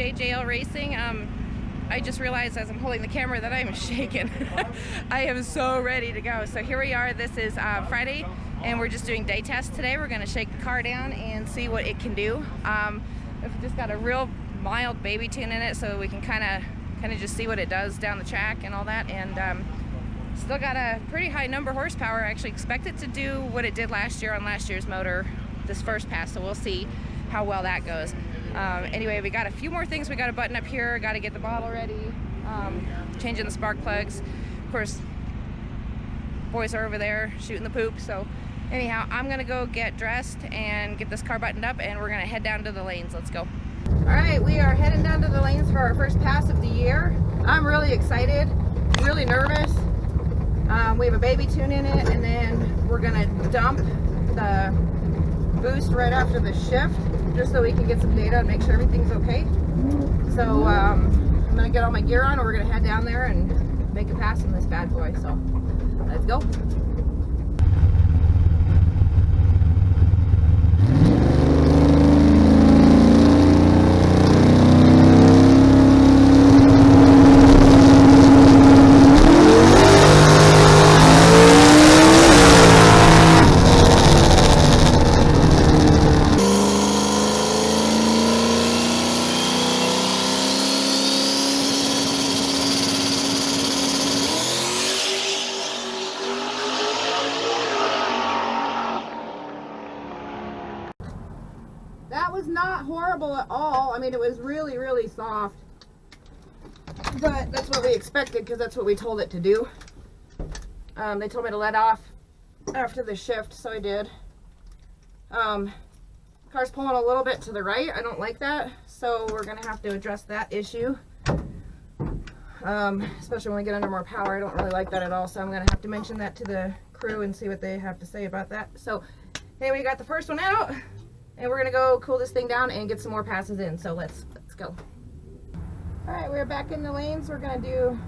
JJLRacing. I just realized as I'm holding the camera that I'm shaking. I am so ready to go. So here we are. This is Friday, and we're just doing day tests today. We're going to shake the car down and see what it can do. It's just got a real mild baby tune in it, so we can kind of just see what it does down the track and all that. And still got a pretty high number of horsepower. I actually expect it to do what it did last year on last year's motor this first pass, so we'll see how well that goes. Anyway, we got a few more things we got to button up here. Got to get the bottle ready, changing the spark plugs. Of course, boys are over there shooting the poop. So anyhow, I'm gonna go get dressed and get this car buttoned up, and we're gonna head down to the lanes. Let's go. All right, we are heading down to the lanes for our first pass of the year. I'm really excited, really nervous. We have a baby tune in it, and then we're gonna dump the boost right after the shift, just so we can get some data and make sure everything's okay. So I'm gonna get all my gear on, and we're gonna head down there and make a pass on this bad boy. So let's go. That was not horrible at all. I mean, it was really, really soft. But that's what we expected, because that's what we told it to do. They told me to let off after the shift, so I did. Car's pulling a little bit to the right. I don't like that, so we're going to have to address that issue. Especially when we get under more power. I don't really like that at all, so I'm going to have to mention that to the crew and see what they have to say about that. So anyway, we got the first one out. And we're gonna go cool this thing down and get some more passes in. So let's go. All right, we're back in the lanes. We're gonna do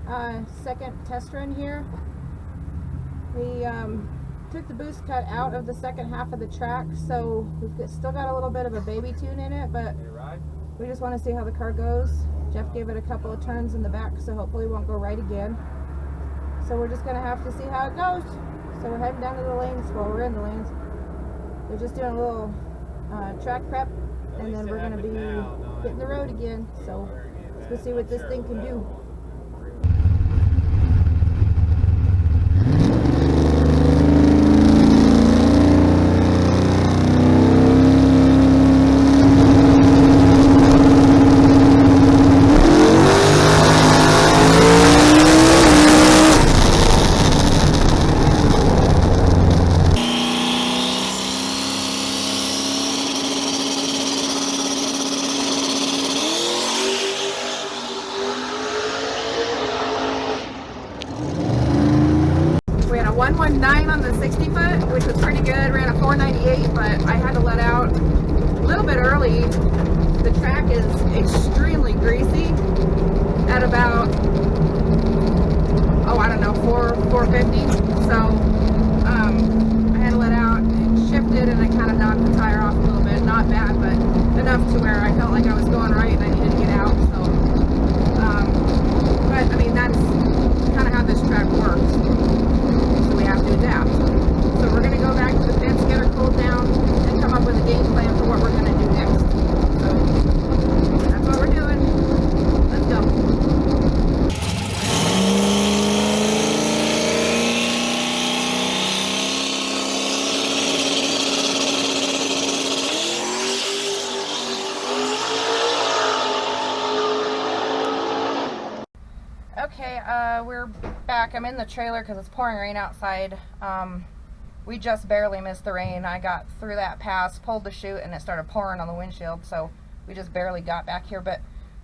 a second test run here. We took the boost cut out of the second half of the track, so we've still got a little bit of a baby tune in it, but we just want to see how the car goes. Jeff gave it a couple of turns in the back, so hopefully it won't go right again. So we're just gonna have to see how it goes. So we're heading down to the lanes. Well, we're in the lanes. We're just doing a little track prep, and then we're going to be hitting the road again. So let's go see what this thing can do. We had a 119 on the 60 foot, which was pretty good. Ran a 498, but I had to let out a little bit early. The track is extremely greasy at about, oh, I don't know, 450. So I had to let out, it shifted, and I kind of knocked the tire off a little bit. Not bad, but enough to where I felt like I was going right and I needed to get out. So, but I mean, that's kind of how this track works. We have to adapt. So we're going to go back to the pits, get her cooled down, and come up with a game plan for what we're going to do next. So that's what we're doing. Let's go. Okay, we're back. I'm in the trailer because it's pouring rain outside. We just barely missed the rain. I got through that pass, pulled the chute, and it started pouring on the windshield, so we just barely got back here. But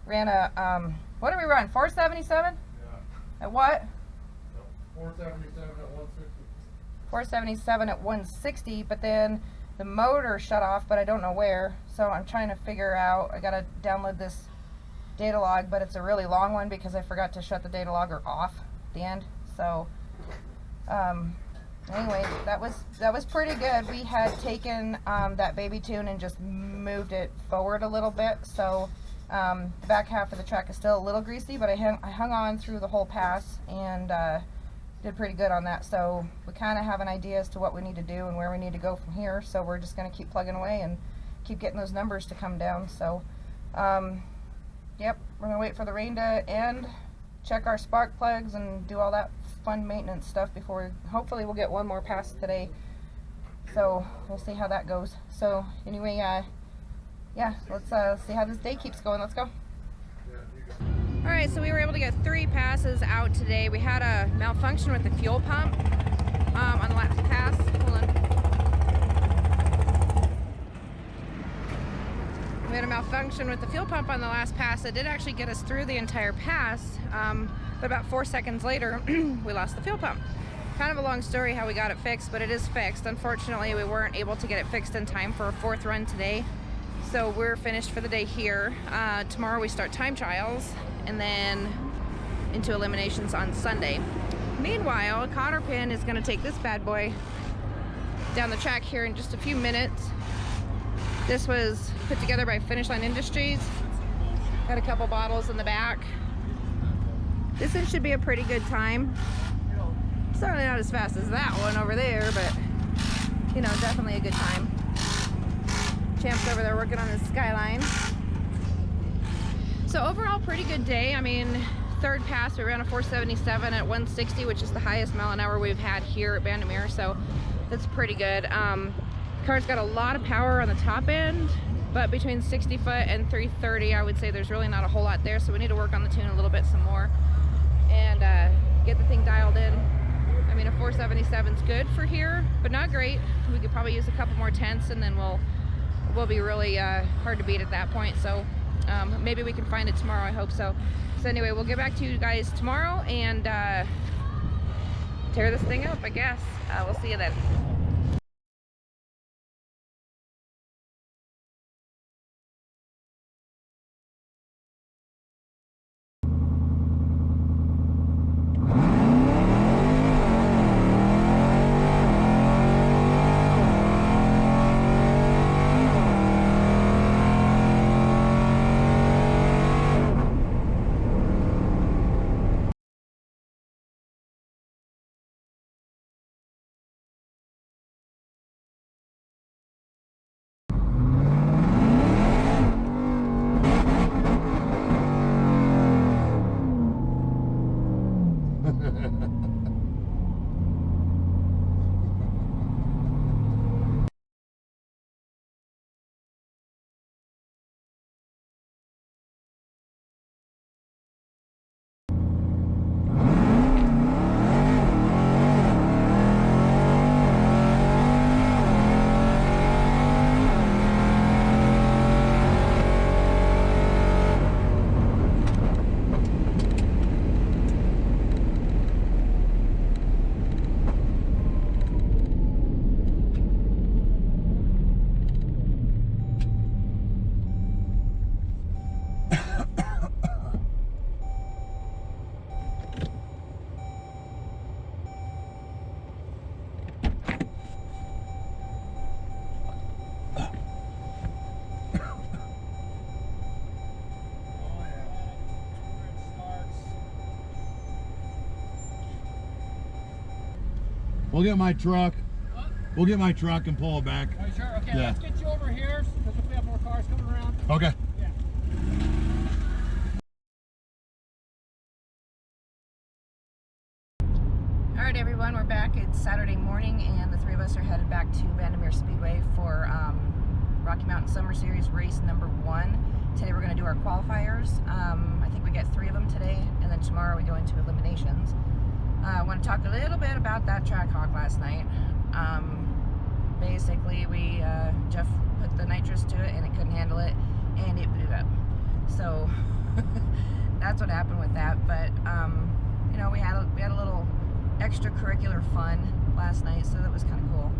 ran a, what did we run, 477? Yeah. At what? 477 at 160. 477 at 160, but then the motor shut off, but I don't know where, so I'm trying to figure out. I gotta download this data log, but it's a really long one because I forgot to shut the data logger off at the end. So anyway, that was pretty good. We had taken that baby tune and just moved it forward a little bit, so The back half of the track is still a little greasy, but I hung on through the whole pass and did pretty good on that. So we kind of have an idea as to what we need to do and where we need to go from here. So we're just going to keep plugging away and keep getting those numbers to come down. So yep, we're going to wait for the rain to end, check our spark plugs, and do all that fun maintenance stuff before hopefully we'll get one more pass today. So we'll see how that goes. So anyway, yeah, let's see how this day keeps going. Let's go. Alright, so we were able to get 3 passes out today. We had a malfunction with the fuel pump on the last pass. Hold on. We had a malfunction with the fuel pump on the last pass. It did actually get us through the entire pass, but about 4 seconds later, we lost the fuel pump. Kind of a long story how we got it fixed, but it is fixed. Unfortunately, we weren't able to get it fixed in time for a 4th run today. So we're finished for the day here. Tomorrow we start time trials and then into eliminations on Sunday. Meanwhile, Cotterpin is going to take this bad boy down the track here in just a few minutes. This was put together by Finish Line Industries. Got a couple bottles in the back. This one should be a pretty good time. Certainly not as fast as that one over there, but you know, definitely a good time. Champ's over there working on his Skyline. So overall, pretty good day. I mean, 3rd pass, we ran a 477 at 160, which is the highest mile an hour we've had here at Bandimere, so that's pretty good. Car's got a lot of power on the top end, but between 60 foot and 330, I would say there's really not a whole lot there, so we need to work on the tune a little bit some more and get the thing dialed in. I mean, a 477 is good for here, but not great. We could probably use a couple more tenths, and then we'll be really hard to beat at that point. So maybe we can find it tomorrow. I hope so. So anyway, we'll get back to you guys tomorrow and tear this thing up, I guess. We'll see you then. We'll get my truck. What? We'll get my truck and pull it back. Are you sure? Okay, yeah. Let's get you over here because if we have more cars coming around. Okay. Yeah. All right, everyone, we're back. It's Saturday morning, and the 3 of us are headed back to Bandimere Speedway for Rocky Mountain Summer Series race number 1. Today we're going to do our qualifiers. I think we get 3 of them today, and then tomorrow we go into eliminations. I want to talk a little bit about that track hawk last night. Basically, Jeff put the nitrous to it and it couldn't handle it, and it blew up. So that's what happened with that. But you know, we had a little extracurricular fun last night, so that was kind of cool.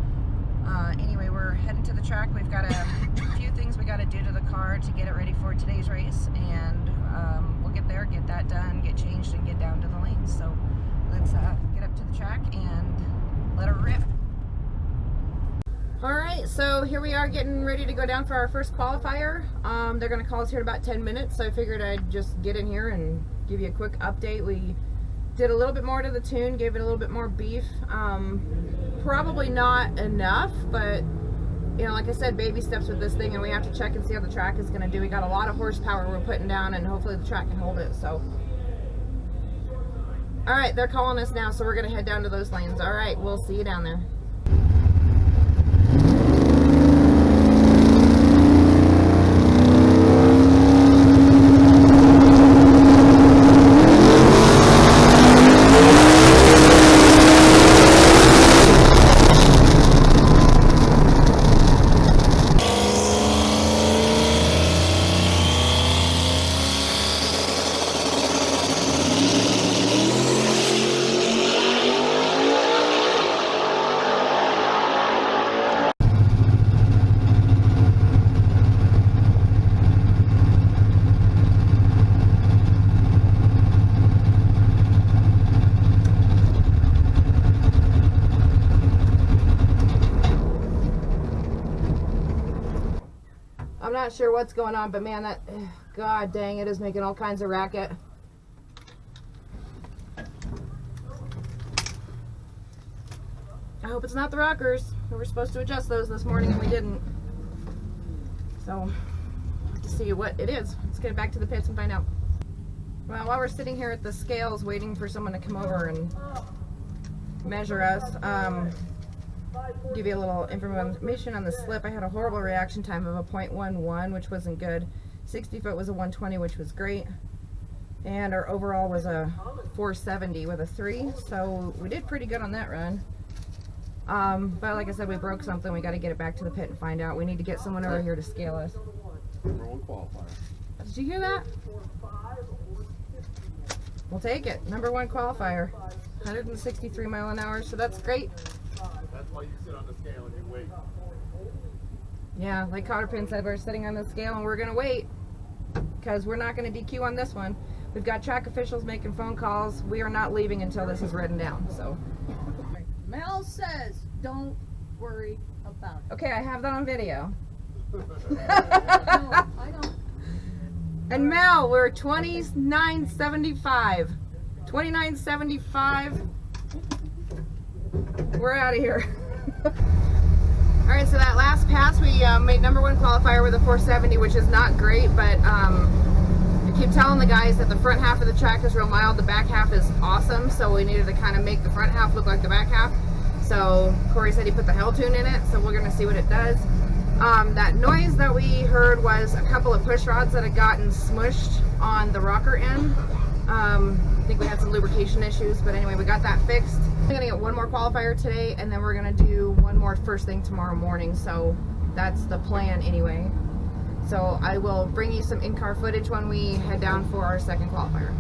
Anyway, we're heading to the track. We've got a few things we got to do to the car to get it ready for today's race, and we'll get there, get that done, get changed, and get down to the lanes. So let's get up to the track and let her rip. Alright, so here we are getting ready to go down for our first qualifier. They're going to call us here in about 10 minutes, so I figured I'd just get in here and give you a quick update. We did a little bit more to the tune, gave it a little bit more beef. Probably not enough, but you know, like I said, baby steps with this thing, and we have to check and see how the track is going to do. We got a lot of horsepower we're putting down, and hopefully the track can hold it. So, all right, they're calling us now, so we're going to head down to those lanes. All right, we'll see you down there. I'm not sure what's going on, but man, that, god dang, it is making all kinds of racket. I hope it's not the rockers. We were supposed to adjust those this morning and we didn't. So, we'll have to see what it is. Let's get back to the pits and find out. Well, while we're sitting here at the scales waiting for someone to come over and measure us, give you a little information on the slip. I had a horrible reaction time of a 0.11, which wasn't good. 60 foot was a 120, which was great. And our overall was a 470 with a 3. So we did pretty good on that run. But like I said, we broke something. We got to get it back to the pit and find out. We need to get someone over here to scale us. Number 1 qualifier. Did you hear that? We'll take it. Number 1 qualifier. 163 mile an hour, so that's great. That's why you sit on the scale and you wait. Yeah, like Cotterpin said, we're sitting on the scale and we're going to wait because we're not going to DQ on this one. We've got track officials making phone calls. We are not leaving until this is written down. So, Mel says, don't worry about it. okay, I have that on video. No, I don't. And Mel, we're 29.75. 29.75. We're out of here. All right, so that last pass, we made number 1 qualifier with a 470, which is not great, but I keep telling the guys that the front half of the track is real mild, the back half is awesome, so we needed to kind of make the front half look like the back half. So Corey said he put the hell tune in it, so we're going to see what it does. That noise that we heard was a couple of push rods that had gotten smushed on the rocker end. I think we had some lubrication issues, but anyway, we got that fixed. I'm gonna get 1 more qualifier today, and then we're gonna do 1 more first thing tomorrow morning, so that's the plan anyway. So I will bring you some in-car footage when we head down for our 2nd qualifier.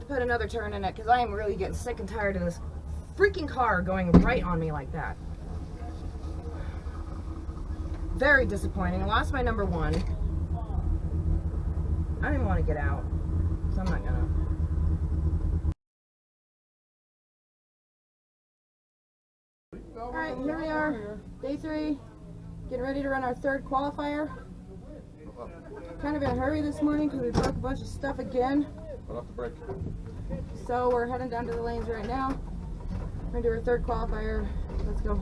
Put another turn in it because I am really getting sick and tired of this freaking car going right on me like that. Very disappointing. I lost my number 1. I don't even want to get out, so I'm not gonna. Alright, here we are, day 3, getting ready to run our 3rd qualifier. Kind of in a hurry this morning because we broke a bunch of stuff again. Off the brake. So we're heading down to the lanes right now. We're gonna do our 3rd qualifier. Let's go.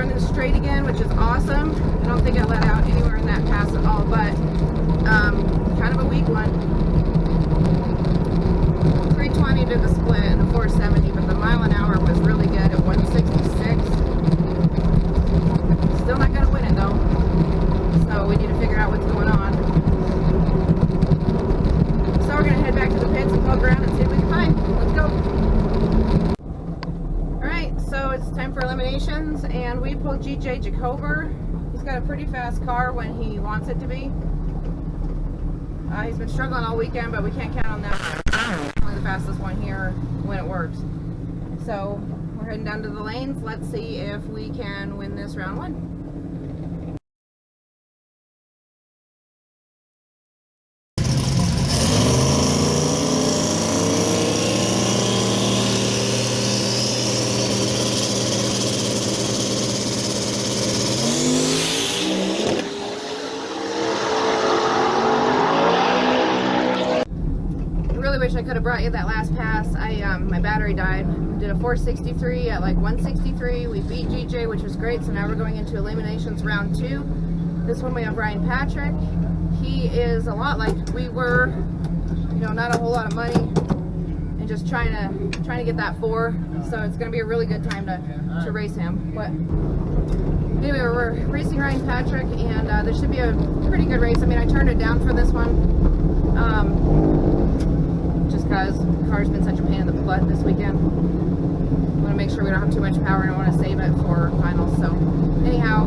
running straight again, which is awesome. I don't think it let out anywhere in that pass at all, but kind of a weak one. 320 to the split and a 470, but the mile an hour was really good at 166. Still not gonna win it though, so we need to figure out what's going on. So we're gonna head back to the pits and poke around and see if we can find. Let's go. Alright, so it's time for eliminations, and we pulled GJ Jacober. He's got a pretty fast car when he wants it to be. He's been struggling all weekend, but we can't count on that. Only the fastest one here when it works. So we're heading down to the lanes. Let's see if we can win this round one. Wish I could have brought you that last pass. My battery died. We did a 463 at like 163. We beat GJ, which was great. So now we're going into eliminations round 2. This one we have Ryan Patrick. He is a lot like we were, you know, not a whole lot of money and just trying to get that 4. So it's going to be a really good time to race him. But anyway, we're racing Ryan Patrick, and there should be a pretty good race. I mean, I turned it down for this one. Just because the car's been such a pain in the butt this weekend. I want to make sure we don't have too much power, and I want to save it for finals. So anyhow,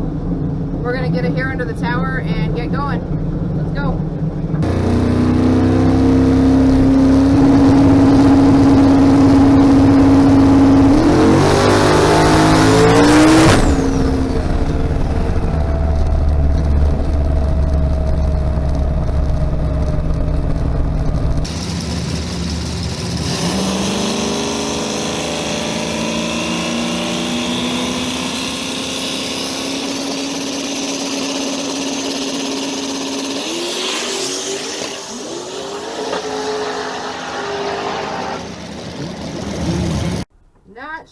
we're going to get it here under the tower and get going. Let's go.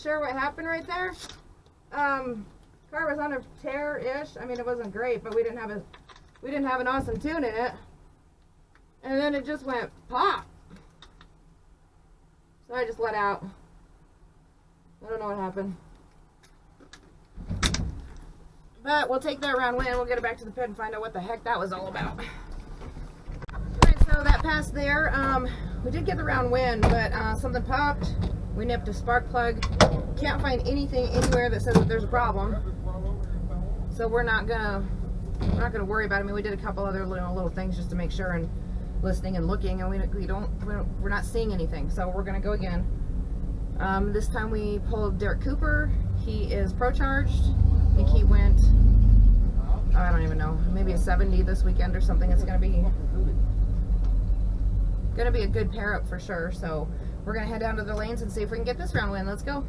Sure what happened right there. Car was on a tear-ish. I mean, it wasn't great, but we didn't have an awesome tune in it. And then it just went pop. So I just let out. I don't know what happened. But we'll take that round win. We'll get it back to the pit and find out what the heck that was all about. Alright, so that pass there, we did get the round win, but something popped. We nipped a spark plug. Can't find anything anywhere that says that there's a problem. So we're not gonna worry about it. I mean, we did a couple other little things just to make sure, and listening and looking, and we're not seeing anything. So we're gonna go again. This time we pulled Derek Cooper. He is pro charged. I think he went, I don't even know, maybe a 70 this weekend or something. It's gonna be a good pair up for sure. So we're gonna head down to the lanes and see if we can get this round win. Let's go.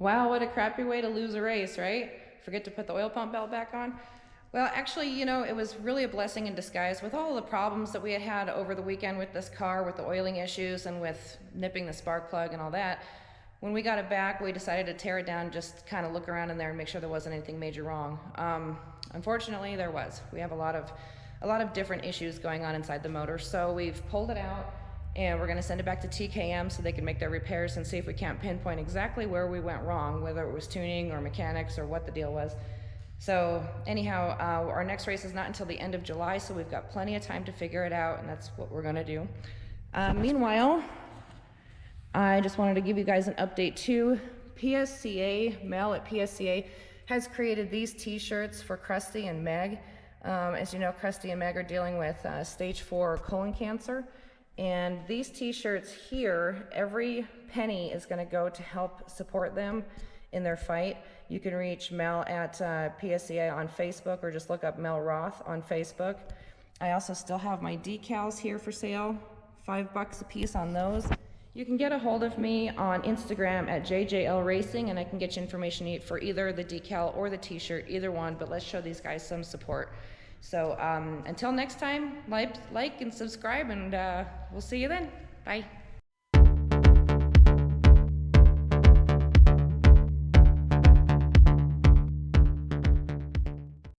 Wow, what a crappy way to lose a race, right? Forget to put the oil pump belt back on. Well, actually, you know, it was really a blessing in disguise. With all the problems that we had had over the weekend with this car, with the oiling issues and with nipping the spark plug and all that, when we got it back, we decided to tear it down, just kind of look around in there and make sure there wasn't anything major wrong. Unfortunately, there was. We have a lot of different issues going on inside the motor, so we've pulled it out and we're going to send it back to TKM so they can make their repairs and see if we can't pinpoint exactly where we went wrong, whether it was tuning or mechanics or what the deal was. So anyhow, our next race is not until the end of July, so we've got plenty of time to figure it out, and that's what we're going to do. Meanwhile, I just wanted to give you guys an update too. PSCA, Mel at PSCA, has created these t-shirts for Krusty and Meg. As you know, Krusty and Meg are dealing with stage 4 colon cancer. And these t-shirts here, every penny is going to go to help support them in their fight. You can reach Mel at PSCA on Facebook, or just look up Mel Roth on Facebook. I also still have my decals here for sale, $5 a piece on those. You can get a hold of me on Instagram at JJLRacing, and I can get you information for either the decal or the t-shirt, either one, but let's show these guys some support. So until next time, like and subscribe, and we'll see you then. Bye.